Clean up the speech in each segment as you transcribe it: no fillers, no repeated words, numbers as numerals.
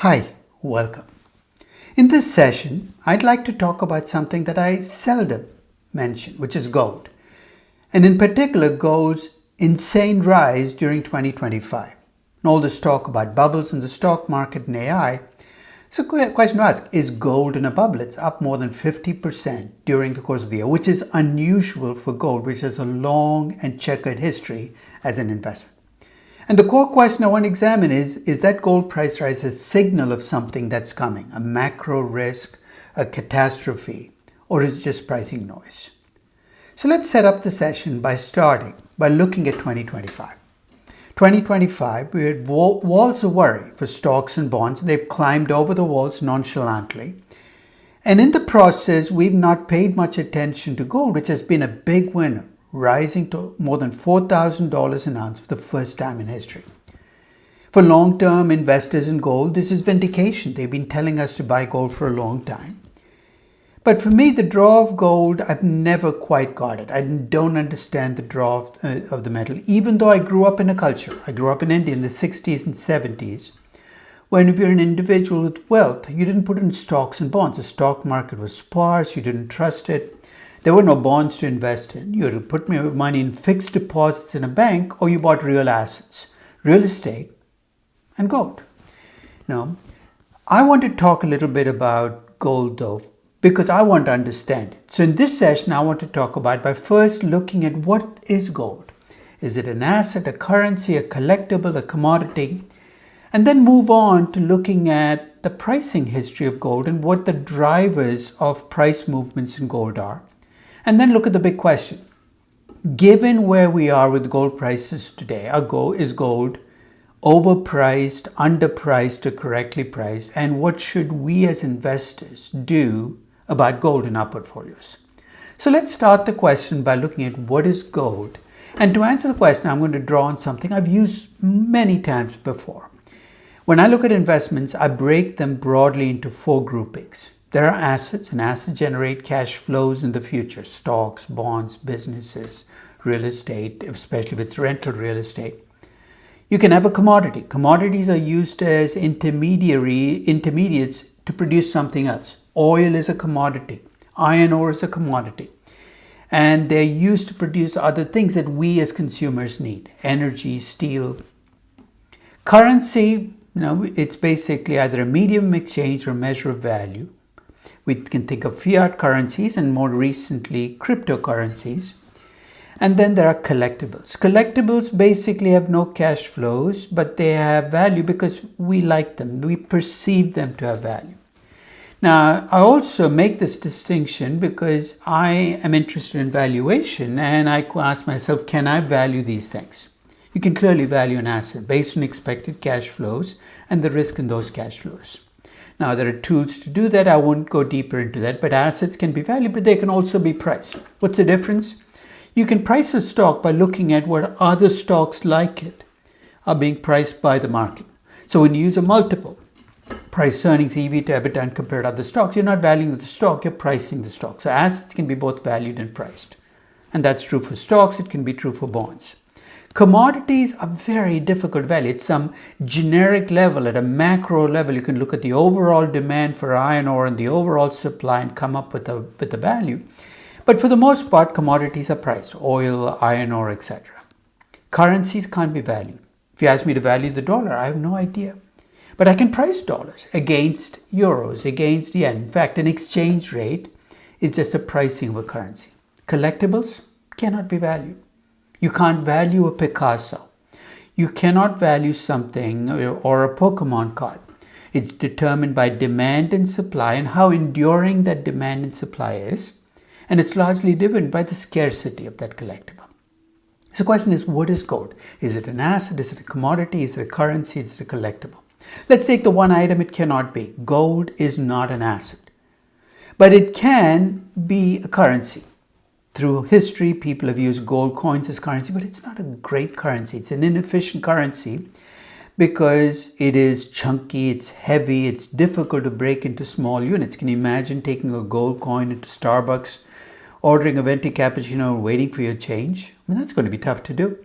Hi, welcome. In this session, I'd like to talk about something that I seldom mention, which is gold. And in particular, gold's insane rise during 2025. And all this talk about bubbles in the stock market and AI. So a question to ask, is gold in a bubble? It's up more than 50% during the course of the year, which is unusual for gold, which has a long and checkered history as an investment. And the core question I want to examine is that gold price rise a signal of something that's coming, a macro risk, a catastrophe, or is it just pricing noise? So let's set up the session by looking at 2025. 2025, we had walls of worry for stocks and bonds. They've climbed over the walls nonchalantly. And in the process, we've not paid much attention to gold, which has been a big winner, rising to more than $4,000 an ounce for the first time in history. For long-term investors in gold, this is vindication. They've been telling us to buy gold for a long time. But for me, the draw of gold, I've never quite got it. I don't understand the draw of the metal, even though I grew up in a culture. I grew up in India in the 60s and 70s, when if you're an individual with wealth, you didn't put in stocks and bonds. The stock market was sparse. You didn't trust it. There were no bonds to invest in. You had to put money in fixed deposits in a bank, or you bought real assets, real estate, and gold. Now, I want to talk a little bit about gold, though, because I want to understand it. So in this session, I want to talk about by first looking at what is gold. Is it an asset, a currency, a collectible, a commodity? And then move on to looking at the pricing history of gold and what the drivers of price movements in gold are. And then look at the big question. Given where we are with gold prices today, is gold overpriced, underpriced, or correctly priced? And what should we as investors do about gold in our portfolios? So let's start the question by looking at what is gold. And to answer the question, I'm going to draw on something I've used many times before. When I look at investments, I break them broadly into four groupings. There are assets, and assets generate cash flows in the future. Stocks, bonds, businesses, real estate, especially if it's rental real estate. You can have a commodity. Commodities are used as intermediates to produce something else. Oil is a commodity. Iron ore is a commodity. And they're used to produce other things that we as consumers need. Energy, steel. Currency, it's basically either a medium of exchange or a measure of value. We can think of fiat currencies and more recently cryptocurrencies. And then there are collectibles. Collectibles basically have no cash flows, but they have value because we like them. We perceive them to have value. Now, I also make this distinction because I am interested in valuation, and I ask myself, can I value these things? You can clearly value an asset based on expected cash flows and the risk in those cash flows. Now, there are tools to do that. I won't go deeper into that, but assets can be valued, but they can also be priced. What's the difference? You can price a stock by looking at what other stocks like it are being priced by the market. So when you use a multiple, price earnings, EV to EBITDA, and compare to other stocks, you're not valuing the stock, you're pricing the stock. So assets can be both valued and priced. And that's true for stocks, it can be true for bonds. Commodities are very difficult to value. It's some generic level. At a macro level, you can look at the overall demand for iron ore and the overall supply and come up with the value. But for the most part, commodities are priced. Oil, iron ore, etc. Currencies can't be valued. If you ask me to value the dollar, I have no idea. But I can price dollars against euros, against yen. In fact, an exchange rate is just a pricing of a currency. Collectibles cannot be valued. You can't value a Picasso. You cannot value something or a Pokemon card. It's determined by demand and supply and how enduring that demand and supply is. And it's largely driven by the scarcity of that collectible. So the question is, what is gold? Is it an asset? Is it a commodity? Is it a currency? Is it a collectible? Let's take the one item it cannot be. Gold is not an asset. But it can be a currency. Through history, people have used gold coins as currency, but it's not a great currency. It's an inefficient currency because it is chunky, it's heavy, it's difficult to break into small units. Can you imagine taking a gold coin into Starbucks, ordering a venti cappuccino, and waiting for your change? I mean, that's going to be tough to do.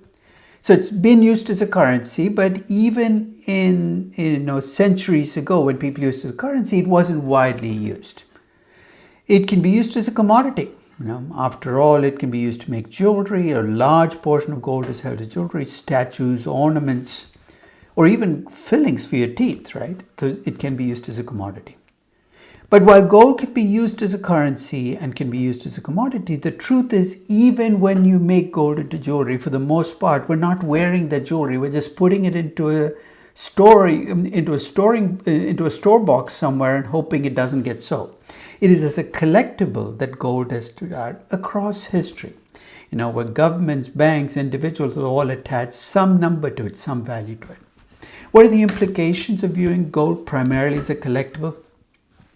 So it's been used as a currency, but even in centuries ago, when people used it as a currency, it wasn't widely used. It can be used as a commodity. After all, it can be used to make jewelry. A large portion of gold is held as jewelry, statues, ornaments, or even fillings for your teeth, right? So it can be used as a commodity. But while gold can be used as a currency and can be used as a commodity, the truth is, even when you make gold into jewelry, for the most part, we're not wearing that jewelry. We're just putting it into a store box somewhere and hoping it doesn't get sold. It is as a collectible that gold has stood out across history. Where governments, banks, individuals will all attach some number to it, some value to it. What are the implications of viewing gold primarily as a collectible?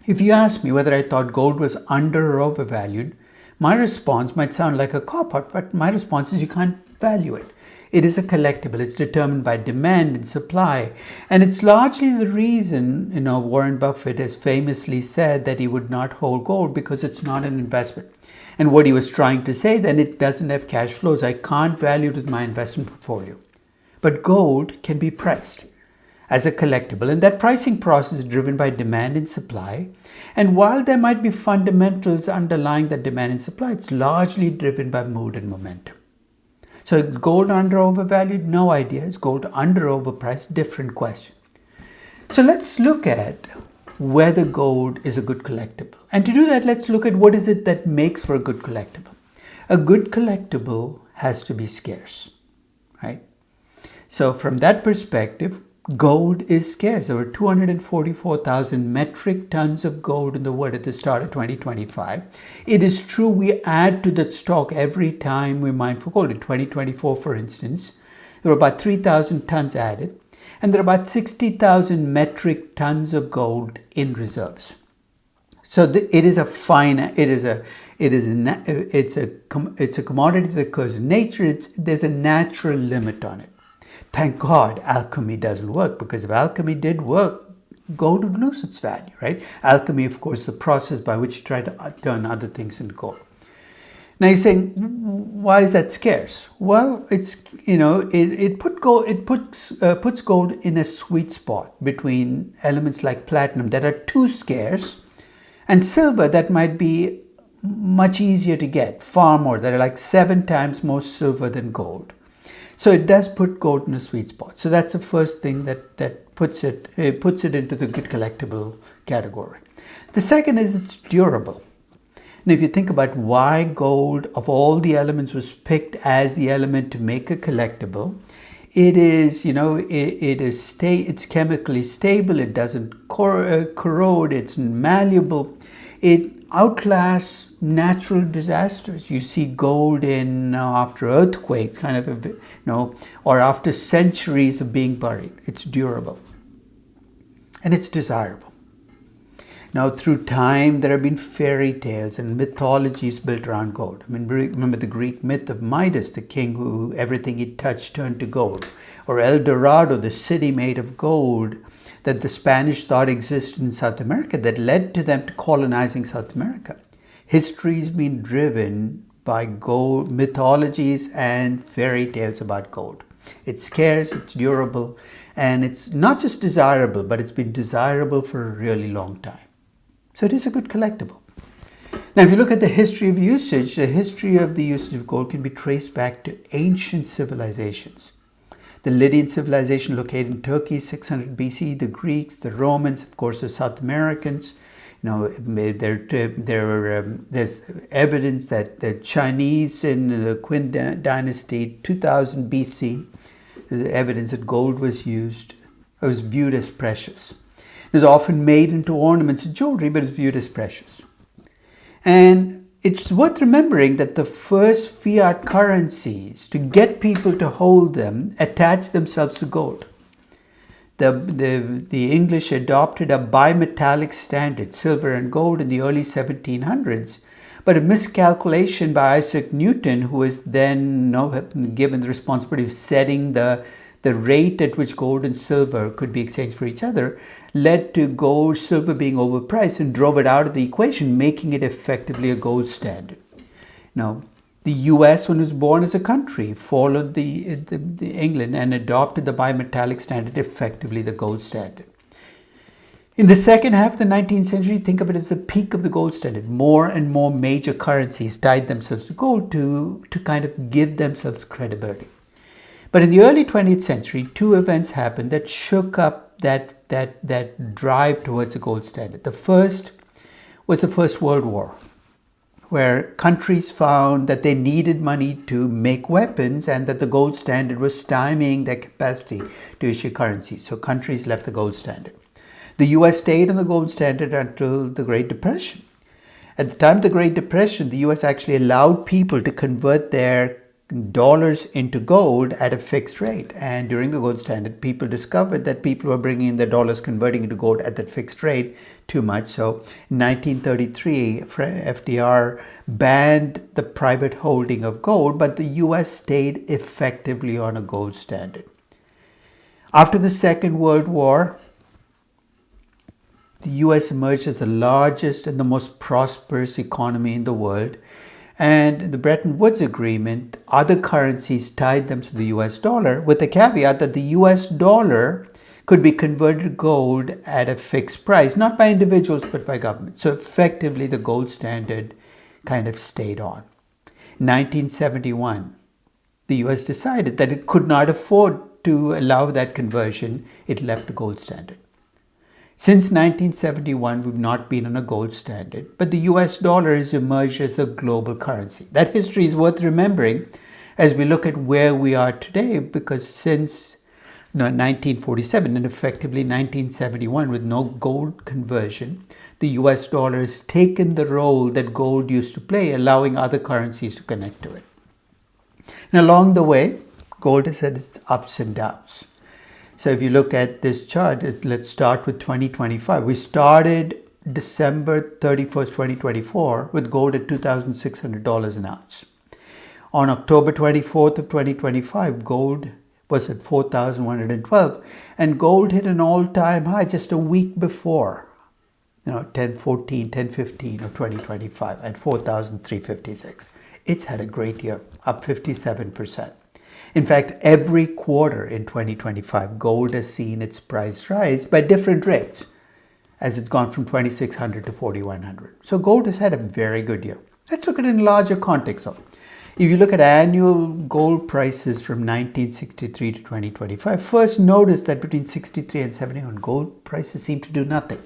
If you ask me whether I thought gold was under or overvalued, my response might sound like a cop-out, but my response is you can't value it. It is a collectible. It's determined by demand and supply. And it's largely the reason, Warren Buffett has famously said that he would not hold gold because it's not an investment. And what he was trying to say, then it doesn't have cash flows. I can't value it with my investment portfolio. But gold can be priced as a collectible, and that pricing process is driven by demand and supply. And while there might be fundamentals underlying that demand and supply, it's largely driven by mood and momentum. So is gold under overvalued? No idea. Is gold under overpriced? Different question. So let's look at whether gold is a good collectible. And to do that, let's look at what is it that makes for a good collectible. A good collectible has to be scarce, right? So from that perspective, gold is scarce. There were 244,000 metric tons of gold in the world at the start of 2025. It is true we add to that stock every time we mine for gold. In 2024, for instance, there were about 3,000 tons added, and there are about 60,000 metric tons of gold in reserves. So it's a commodity that occurs in nature. There's a natural limit on it. Thank God alchemy doesn't work, because if alchemy did work, gold would lose its value, right? Alchemy, of course, the process by which you try to turn other things into gold. Now you're saying, why is that scarce? Well, it's it puts gold in a sweet spot between elements like platinum that are too scarce and silver that might be much easier to get, far more, that are like 7 times more silver than gold. So it does put gold in a sweet spot. So that's the first thing that puts it into the good collectible category. The second is it's durable. And if you think about why gold, of all the elements, was picked as the element to make a collectible, it's chemically stable, it doesn't corrode, it's malleable, it outlasts natural disasters. You see gold after earthquakes, or after centuries of being buried. It's durable and it's desirable. Now, through time, there have been fairy tales and mythologies built around gold. Remember the Greek myth of Midas, the king who everything he touched turned to gold, or El Dorado, the city made of gold that the Spanish thought existed in South America, that led to them to colonizing South America. History's been driven by gold mythologies and fairy tales about gold. It's scarce, it's durable, and it's not just desirable, but it's been desirable for a really long time. So it is a good collectible. Now, if you look at the history of usage, the history of the usage of gold can be traced back to ancient civilizations. The Lydian civilization located in Turkey, 600 BC, the Greeks, the Romans, of course, the South Americans. There's evidence that the Chinese in the Qin dynasty, 2000 BC, there's evidence that gold was viewed as precious. It was often made into ornaments and jewelry, but it's viewed as precious. And it's worth remembering that the first fiat currencies, to get people to hold them, attached themselves to gold. The English adopted a bimetallic standard, silver and gold, in the early 1700s, but a miscalculation by Isaac Newton, who was then given the responsibility of setting the rate at which gold and silver could be exchanged for each other, led to silver being overpriced and drove it out of the equation, making it effectively a gold standard. Now, The US, when it was born as a country, followed the England and adopted the bimetallic standard, effectively the gold standard. In the second half of the 19th century, think of it as the peak of the gold standard. More and more major currencies tied themselves to gold to kind of give themselves credibility. But in the early 20th century, two events happened that shook up that drive towards a gold standard. The first was the First World War, where countries found that they needed money to make weapons and that the gold standard was stymieing their capacity to issue currencies. So countries left the gold standard. The US stayed on the gold standard until the Great Depression. At the time of the Great Depression, the US actually allowed people to convert their dollars into gold at a fixed rate. And during the gold standard, people discovered that people were bringing in their dollars, converting into gold at that fixed rate too much. So in 1933, FDR banned the private holding of gold, but the US stayed effectively on a gold standard. After the Second World War, the US emerged as the largest and the most prosperous economy in the world. And the Bretton Woods Agreement, other currencies tied them to the US dollar, with the caveat that the US dollar could be converted to gold at a fixed price, not by individuals, but by governments. So effectively, the gold standard kind of stayed on. In 1971, the US decided that it could not afford to allow that conversion. It left the gold standard. Since 1971, we've not been on a gold standard, but the US dollar has emerged as a global currency. That history is worth remembering as we look at where we are today, because since 1947 and effectively 1971, with no gold conversion, the US dollar has taken the role that gold used to play, allowing other currencies to connect to it. And along the way, gold has had its ups and downs. So if you look at this chart, let's start with 2025. We started December 31st, 2024 with gold at $2,600 an ounce. On October 24th of 2025, gold was at $4,112, and gold hit an all-time high just a week before, 10/15 of 2025 at $4,356. It's had a great year, up 57%. In fact, every quarter in 2025, gold has seen its price rise by different rates as it's gone from 2,600 to 4,100. So gold has had a very good year. Let's look at it in a larger context though. If you look at annual gold prices from 1963 to 2025, first notice that between 63 and 71, gold prices seem to do nothing.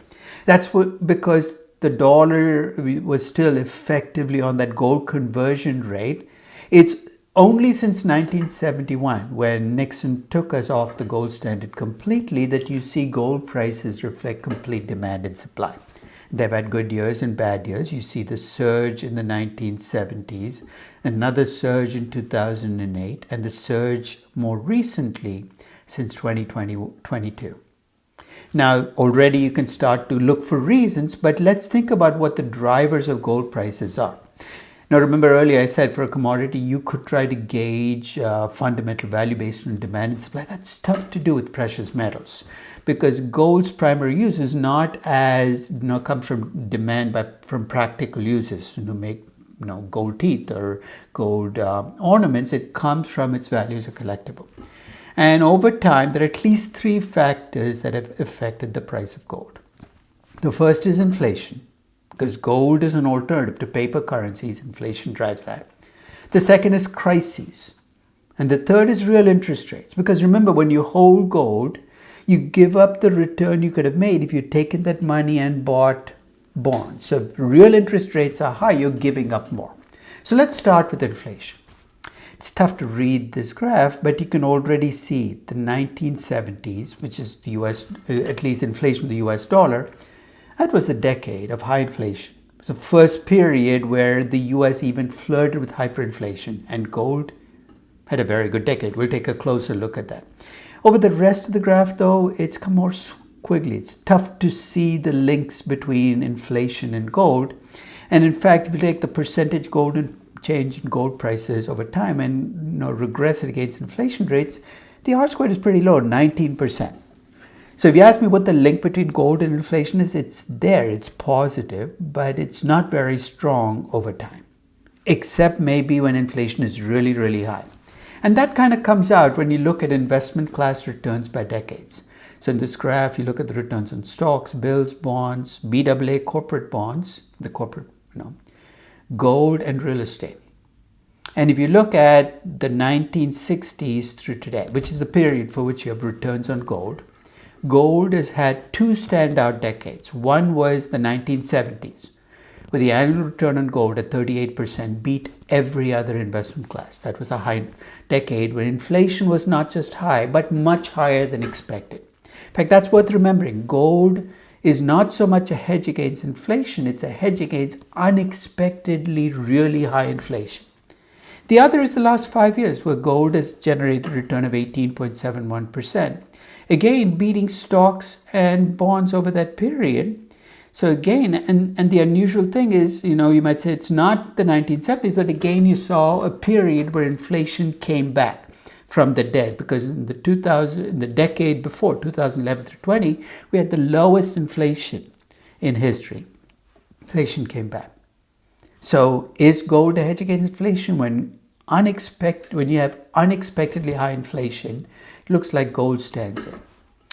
That's because the dollar was still effectively on that gold conversion rate. It's only since 1971, when Nixon took us off the gold standard completely, that you see gold prices reflect complete demand and supply. They've had good years and bad years. You see the surge in the 1970s, another surge in 2008, and the surge more recently since 2022. Now, already you can start to look for reasons, but let's think about what the drivers of gold prices are. Now, remember earlier I said for a commodity, you could try to gauge fundamental value based on demand and supply. That's tough to do with precious metals because gold's primary use is not as, comes from demand, but from practical uses, make gold teeth or gold ornaments. It comes from its value as a collectible. And over time, there are at least three factors that have affected the price of gold. The first is inflation, because gold is an alternative to paper currencies. Inflation drives that. The second is crises. And the third is real interest rates. Because remember, when you hold gold, you give up the return you could have made if you'd taken that money and bought bonds. So if real interest rates are high, you're giving up more. So let's start with inflation. It's tough to read this graph, but you can already see the 1970s, which is the US, at least inflation of the US dollar. That was the decade of high inflation. It was the first period where the US even flirted with hyperinflation, and gold had a very good decade. We'll take a closer look at that. Over the rest of the graph, though, it's more squiggly. It's tough to see the links between inflation and gold. And in fact, if you take the percentage change in gold prices over time and regress it against inflation rates, the R-squared is pretty low, 19%. So if you ask me what the link between gold and inflation is, it's there, it's positive, but it's not very strong over time. except maybe when inflation is really, really high. And that kind of comes out when you look at investment class returns by decades. So in this graph, you look at the returns on stocks, bills, bonds, BAA corporate bonds, the corporate, gold and real estate. And if you look at the 1960s through today, which is the period for which you have returns on gold, gold has had two standout decades. One was the 1970s, where the annual return on gold at 38% beat every other investment class. That was a high decade when inflation was not just high, but much higher than expected. In fact, that's worth remembering. Gold is not so much a hedge against inflation, it's a hedge against unexpectedly really high inflation. The other is the last 5 years, where gold has generated a return of 18.71%. Again, beating stocks and bonds over that period. So again, and the unusual thing is, you might say it's not the 1970s, but again, you saw a period where inflation came back from the dead, because in the decade before, 2011 through 20, we had the lowest inflation in history. Inflation came back. So is gold a hedge against inflation? When you have unexpectedly high inflation, it looks like gold stands in.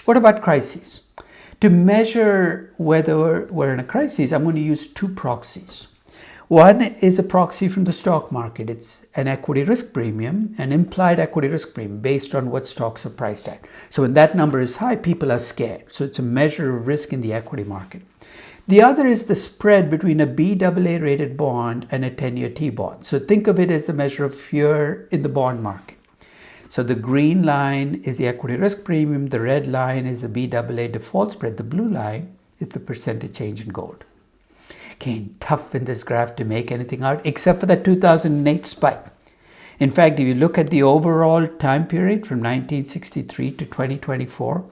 What about crises? To measure whether we're in a crisis, I'm going to use two proxies. One is a proxy from the stock market. It's an equity risk premium, an implied equity risk premium based on what stocks are priced at. So when that number is high, people are scared. So it's a measure of risk in the equity market. The other is the spread between a BAA rated bond and a 10-year T-bond. So think of it as the measure of fear in the bond market. So the green line is the equity risk premium, the red line is the BAA default spread, the blue line is the percentage change in gold. Again, tough in this graph to make anything out except for that 2008 spike. In fact, if you look at the overall time period from 1963 to 2024,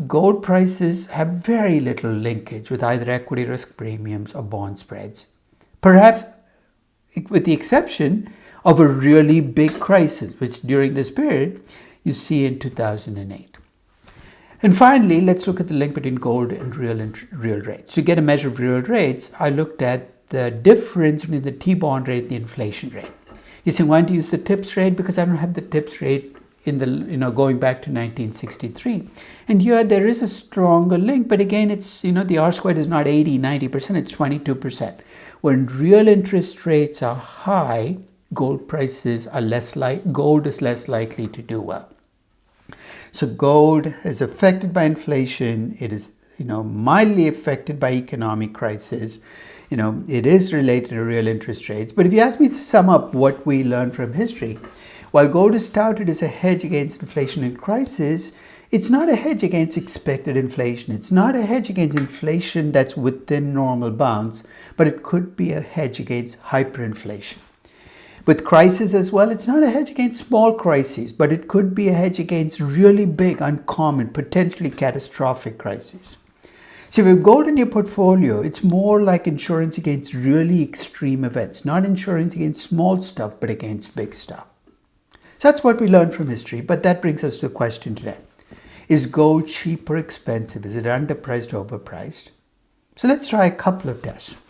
gold prices have very little linkage with either equity risk premiums or bond spreads. Perhaps with the exception of a really big crisis, which during this period you see in 2008. And finally, let's look at the link between gold and real rates. To get a measure of real rates, I looked at the difference between the T-bond rate and the inflation rate. You're saying, why don't you use the TIPS rate? Because I don't have the TIPS rate in the going back to 1963. And here there is a stronger link, but again, it's, the R squared is not 80, 90%, it's 22%. When real interest rates are high, gold is less likely to do well. So gold is affected by inflation. It is, mildly affected by economic crisis. It is related to real interest rates. But if you ask me to sum up what we learned from history, while gold is touted as a hedge against inflation and crisis, it's not a hedge against expected inflation. It's not a hedge against inflation that's within normal bounds, but it could be a hedge against hyperinflation. With crisis as well, it's not a hedge against small crises, but it could be a hedge against really big, uncommon, potentially catastrophic crises. So if you have gold in your portfolio, it's more like insurance against really extreme events, not insurance against small stuff, but against big stuff. So that's what we learned from history, but that brings us to the question today. Is gold cheap or expensive? Is it underpriced or overpriced? So let's try a couple of tests.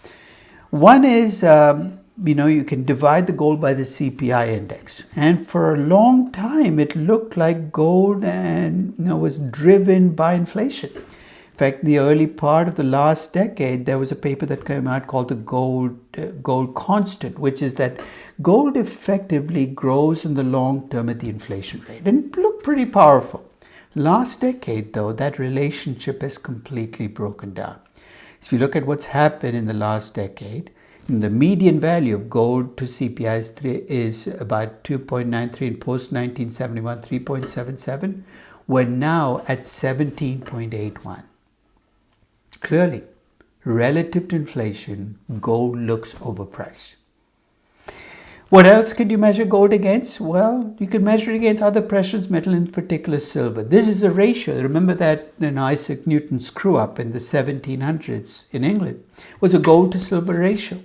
One is, you can divide the gold by the CPI index. And for a long time, it looked like gold was driven by inflation. In fact, the early part of the last decade, there was a paper that came out called the gold constant, which is that gold effectively grows in the long term at the inflation rate. And it looked pretty powerful. Last decade, though, that relationship has completely broken down. If you look at what's happened in the last decade, the median value of gold to CPI is about 2.93 in post-1971, 3.77. We're now at 17.81. Clearly, relative to inflation, gold looks overpriced. What else could you measure gold against? Well, you can measure it against other precious metal, in particular silver. This is a ratio. Remember that Isaac Newton's screw up in the 1700s in England was a gold to silver ratio.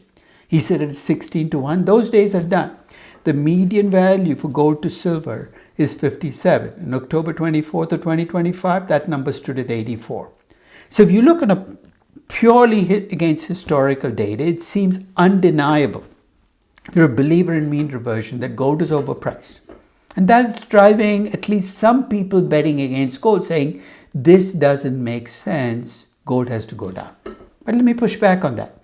He said it's 16-1. Those days are done. The median value for gold to silver is 57. In October 24th of 2025, that number stood at 84. So if you look on a purely against historical data, it seems undeniable you're a believer in mean reversion, that gold is overpriced. And that's driving at least some people betting against gold, saying this doesn't make sense, gold has to go down. But let me push back on that.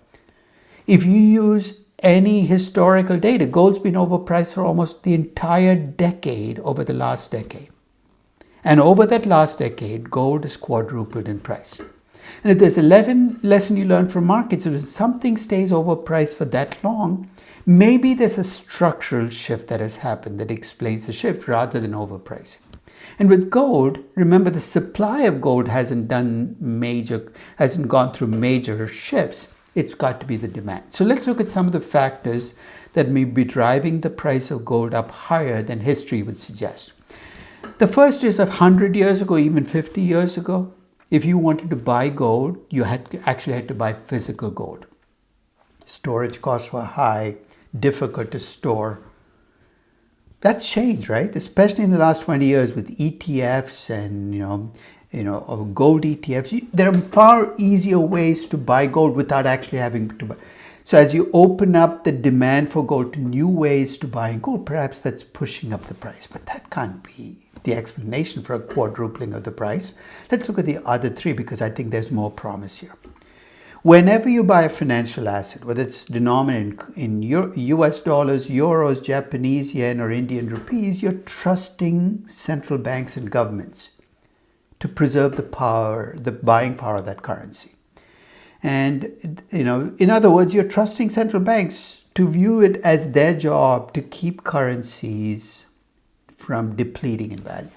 If you use any historical data, gold's been overpriced for almost the entire decade over the last decade. And over that last decade, gold has quadrupled in price. And if there's a lesson you learn from markets, if something stays overpriced for that long, maybe there's a structural shift that has happened that explains the shift rather than overpricing. And with gold, remember the supply of gold hasn't gone through major shifts. It's got to be the demand. So let's look at some of the factors that may be driving the price of gold up higher than history would suggest. The first is 100 years ago, even 50 years ago, if you wanted to buy gold, you actually had to buy physical gold. Storage costs were high, difficult to store. That's changed, right? Especially in the last 20 years with ETFs and gold ETFs. There are far easier ways to buy gold without actually having to buy. So as you open up the demand for gold to new ways to buying gold, perhaps that's pushing up the price. But that can't be the explanation for a quadrupling of the price. Let's look at the other three because I think there's more promise here. Whenever you buy a financial asset, whether it's denominated in US dollars, euros, Japanese yen, or Indian rupees, you're trusting central banks and governments to preserve the buying power of that currency. And, in other words, you're trusting central banks to view it as their job to keep currencies from depleting in value.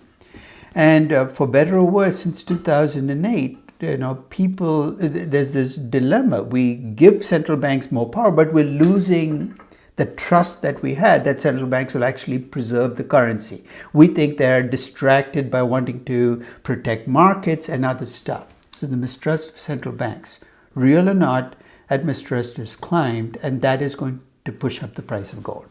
And for better or worse, since 2008, there's this dilemma. We give central banks more power, but we're losing the trust that we had that central banks will actually preserve the currency. We think they're distracted by wanting to protect markets and other stuff. So the mistrust of central banks, real or not, that mistrust has climbed, and that is going to push up the price of gold.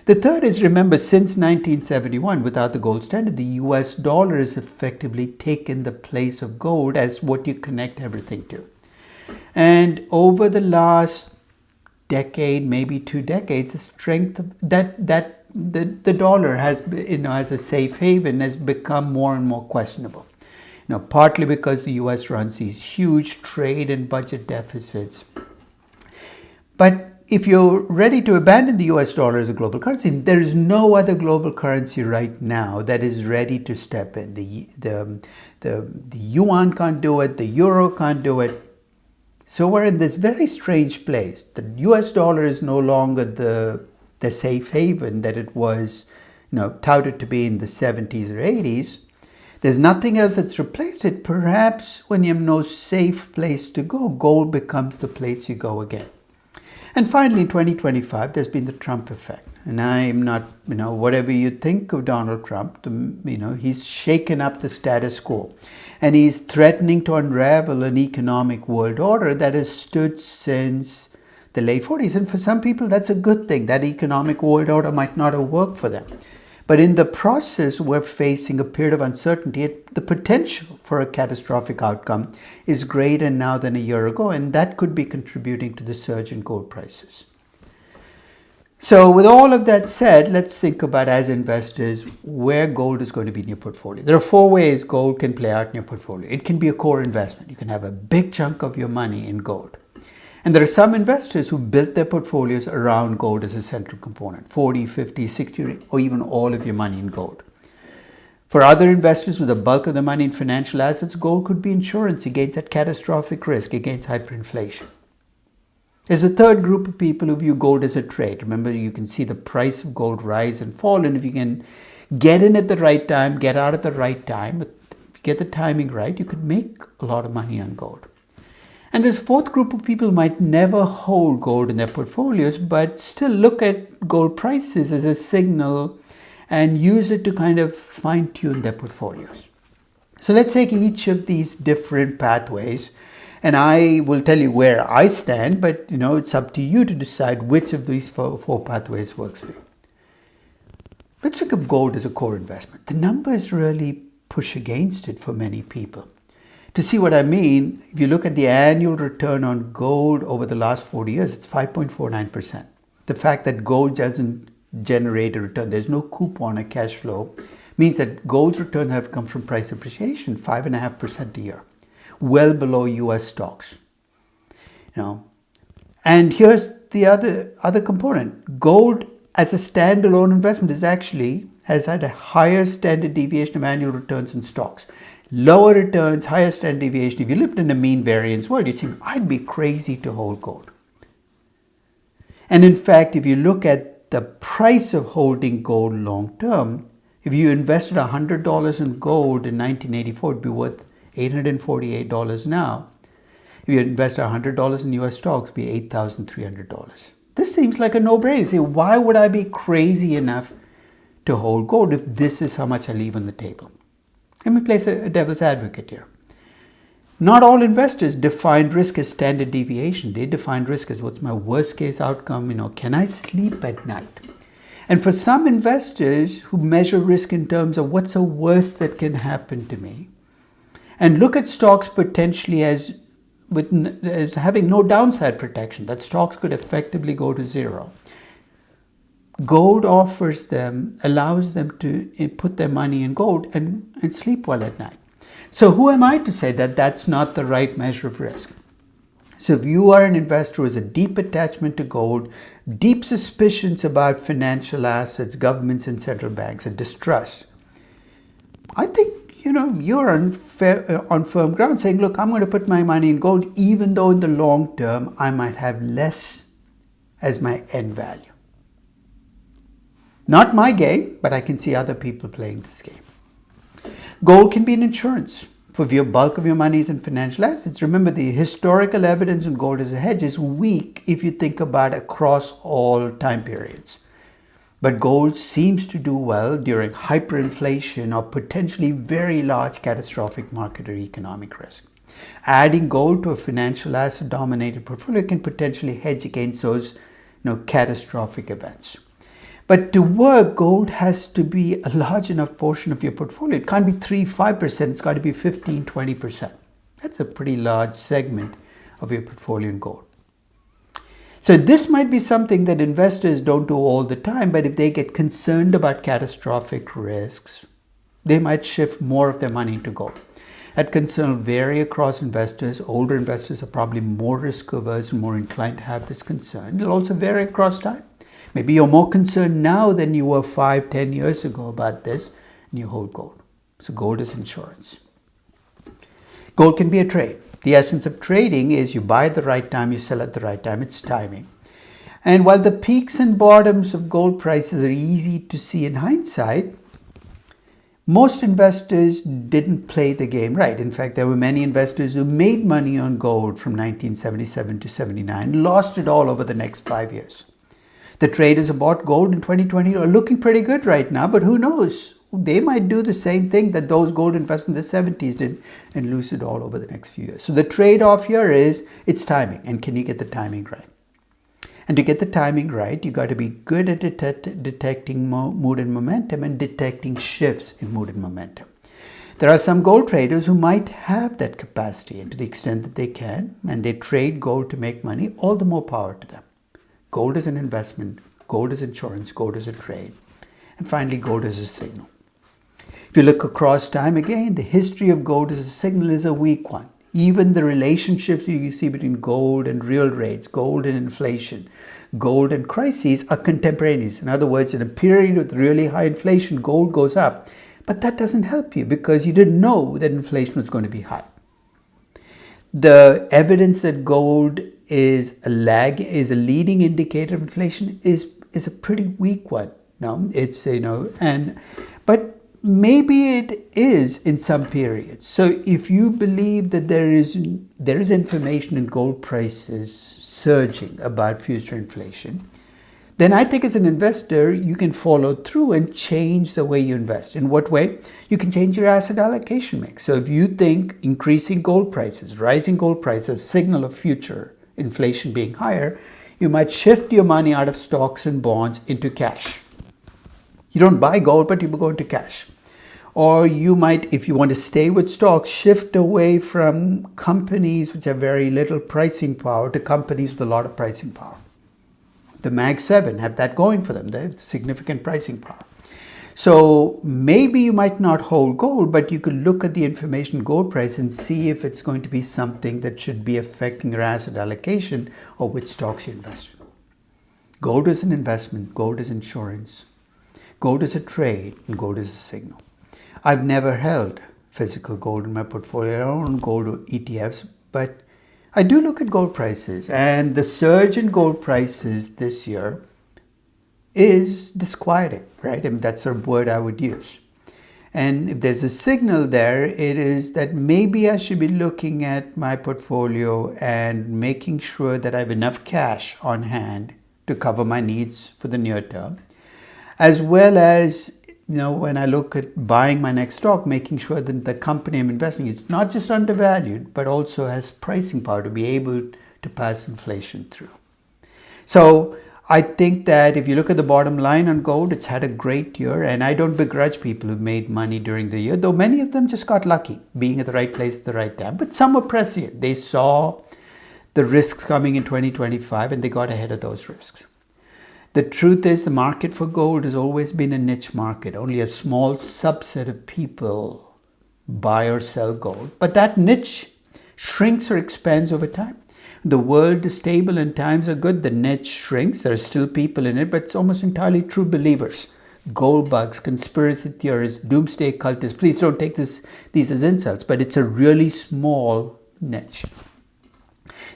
The third is, remember, since 1971, without the gold standard, the US dollar has effectively taken the place of gold as what you connect everything to. And over the last decade, maybe 2 decades, the strength of the dollar has, as a safe haven, has become more and more questionable. Partly because the US runs these huge trade and budget deficits. But if you're ready to abandon the US dollar as a global currency, there is no other global currency right now that is ready to step in. The yuan can't do it, the euro can't do it. So we're in this very strange place. The US dollar is no longer the safe haven that it was, touted to be in the 70s or 80s. There's nothing else that's replaced it. Perhaps when you have no safe place to go, gold becomes the place you go again. And finally, in 2025, there's been the Trump effect. And I'm not, whatever you think of Donald Trump, he's shaken up the status quo. And he's threatening to unravel an economic world order that has stood since the late 40s. And for some people, that's a good thing. That economic world order might not have worked for them. But in the process, we're facing a period of uncertainty. The potential for a catastrophic outcome is greater now than a year ago, and that could be contributing to the surge in gold prices. So with all of that said, let's think about, as investors, where gold is going to be in your portfolio. There are 4 ways gold can play out in your portfolio. It can be a core investment. You can have a big chunk of your money in gold. And there are some investors who built their portfolios around gold as a central component, 40, 50, 60, or even all of your money in gold. For other investors with the bulk of their money in financial assets, gold could be insurance against that catastrophic risk, against hyperinflation. There's a third group of people who view gold as a trade. Remember, you can see the price of gold rise and fall, and if you can get in at the right time, get out at the right time, if you get the timing right, you could make a lot of money on gold. And there's a fourth group of people who might never hold gold in their portfolios, but still look at gold prices as a signal and use it to kind of fine-tune their portfolios. So let's take each of these different pathways, and I will tell you where I stand, but it's up to you to decide which of these four pathways works for you. Let's think of gold as a core investment. The numbers really push against it for many people. To see what I mean, if you look at the annual return on gold over the last 40 years, it's 5.49%. the fact that gold doesn't generate a return, there's no coupon or cash flow, means that gold's returns have come from price appreciation, 5.5% a year, well below US stocks. And here's the other component. Gold as a standalone investment has had a higher standard deviation of annual returns than stocks. Lower returns, higher standard deviation. If you lived in a mean variance world, you'd think, I'd be crazy to hold gold. And in fact, if you look at the price of holding gold long term, if you invested $100 in gold in 1984, it'd be worth $848 now. If you invest $100 in US stocks, it'd be $8,300. This seems like a no-brainer. You say, why would I be crazy enough to hold gold if this is how much I leave on the table? Let me play a devil's advocate here. Not all investors define risk as standard deviation. They define risk as what's my worst case outcome, can I sleep at night? And for some investors who measure risk in terms of what's the worst that can happen to me, and look at stocks potentially as having no downside protection, that stocks could effectively go to zero. Gold allows them to put their money in gold and sleep well at night. So who am I to say that that's not the right measure of risk? So if you are an investor who has a deep attachment to gold, deep suspicions about financial assets, governments and central banks, and distrust, I think you're on firm ground saying, look, I'm going to put my money in gold, even though in the long term I might have less as my end value. Not my game, but I can see other people playing this game. Gold can be an insurance. For your bulk of your money is in financial assets. Remember, the historical evidence in gold as a hedge is weak if you think about across all time periods. But gold seems to do well during hyperinflation or potentially very large catastrophic market or economic risk. Adding gold to a financial asset dominated portfolio can potentially hedge against those catastrophic events. But to work, gold has to be a large enough portion of your portfolio. It can't be 3-5%, it's got to be 15-20%. That's a pretty large segment of your portfolio in gold. So this might be something that investors don't do all the time, but if they get concerned about catastrophic risks, they might shift more of their money into gold. That concern will vary across investors. Older investors are probably more risk averse and more inclined to have this concern. It'll also vary across time. Maybe you're more concerned now than you were 5-10 years ago about this, and you hold gold. So gold is insurance. Gold can be a trade. The essence of trading is you buy at the right time, you sell at the right time. It's timing. And while the peaks and bottoms of gold prices are easy to see in hindsight, most investors didn't play the game right. In fact, there were many investors who made money on gold from 1977 to 79, lost it all over the next 5 years. The traders who bought gold in 2020 are looking pretty good right now, but who knows? They might do the same thing that those gold investors in the 70s did and lose it all over the next few years. So the trade-off here is it's timing, and can you get the timing right? And to get the timing right, you got to be good at detecting mood and momentum and detecting shifts in mood and momentum. There are some gold traders who might have that capacity, and to the extent that they can, and they trade gold to make money, all the more power to them. Gold is an investment, gold is insurance, gold is a trade. And finally, gold is a signal. If you look across time again, the history of gold as a signal is a weak one. Even the relationships you see between gold and real rates, gold and inflation, gold and crises are contemporaneous. In other words, in a period with really high inflation, gold goes up. But that doesn't help you because you didn't know that inflation was going to be high. The evidence that gold is a leading indicator of inflation is a pretty weak one. No, it's but maybe it is in some periods. So if you believe that there is information in gold prices surging about future inflation, then I think as an investor, you can follow through and change the way you invest. In what way? You can change your asset allocation mix. So if you think increasing gold prices, rising gold prices, signal of future inflation being higher, you might shift your money out of stocks and bonds into cash. You don't buy gold, but you go into cash. Or you might, if you want to stay with stocks, shift away from companies which have very little pricing power to companies with a lot of pricing power. The Mag 7 have that going for them. They have significant pricing power. So maybe you might not hold gold, but you could look at the information gold price and see if it's going to be something that should be affecting your asset allocation or which stocks you invest in. Gold is an investment, gold is insurance, gold is a trade, and gold is a signal. I've never held physical gold in my portfolio. I don't own gold or ETFs, but I do look at gold prices, and the surge in gold prices this year is disquieting, right? I mean, that's a word I would use. And if there's a signal there, it is that maybe I should be looking at my portfolio and making sure that I have enough cash on hand to cover my needs for the near term, as well as, when I look at buying my next stock, making sure that the company I'm investing in is not just undervalued, but also has pricing power to be able to pass inflation through. So I think that if you look at the bottom line on gold, it's had a great year, and I don't begrudge people who've made money during the year, though many of them just got lucky being at the right place at the right time. But some were prescient. They saw the risks coming in 2025 and they got ahead of those risks. The truth is the market for gold has always been a niche market. Only a small subset of people buy or sell gold, but that niche shrinks or expands over time. The world is stable and times are good. The niche shrinks. There are still people in it, but it's almost entirely true believers. Gold bugs, conspiracy theorists, doomsday cultists. Please don't take these as insults, but it's a really small niche.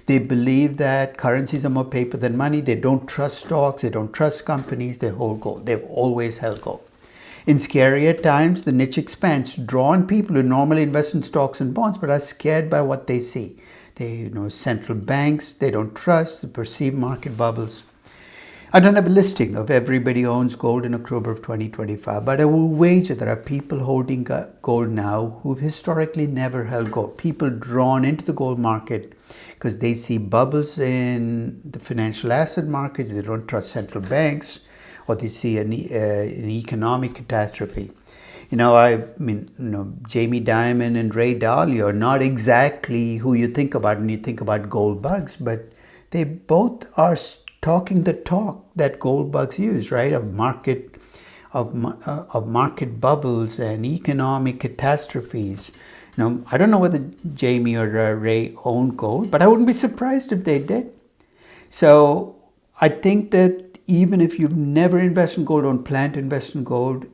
They believe that currencies are more paper than money. They don't trust stocks. They don't trust companies. They hold gold. They've always held gold. In scarier times, the niche expands to draw on people who normally invest in stocks and bonds, but are scared by what they see. They, central banks, they don't trust, the perceived market bubbles. I don't have a listing of everybody who owns gold in October of 2025, but I will wager there are people holding gold now who've historically never held gold. People drawn into the gold market because they see bubbles in the financial asset markets, they don't trust central banks, or they see an economic catastrophe. Jamie Dimon and Ray Dalio are not exactly who you think about when you think about gold bugs, but they both are talking the talk that gold bugs use, right? Of market bubbles and economic catastrophes. I don't know whether Jamie or Ray own gold, but I wouldn't be surprised if they did. So I think that even if you've never invested in gold, don't plan to invest in gold,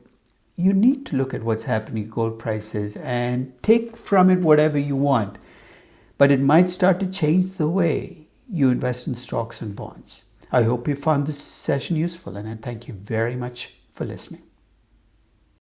you need to look at what's happening in gold prices and take from it whatever you want. But it might start to change the way you invest in stocks and bonds. I hope you found this session useful, and I thank you very much for listening.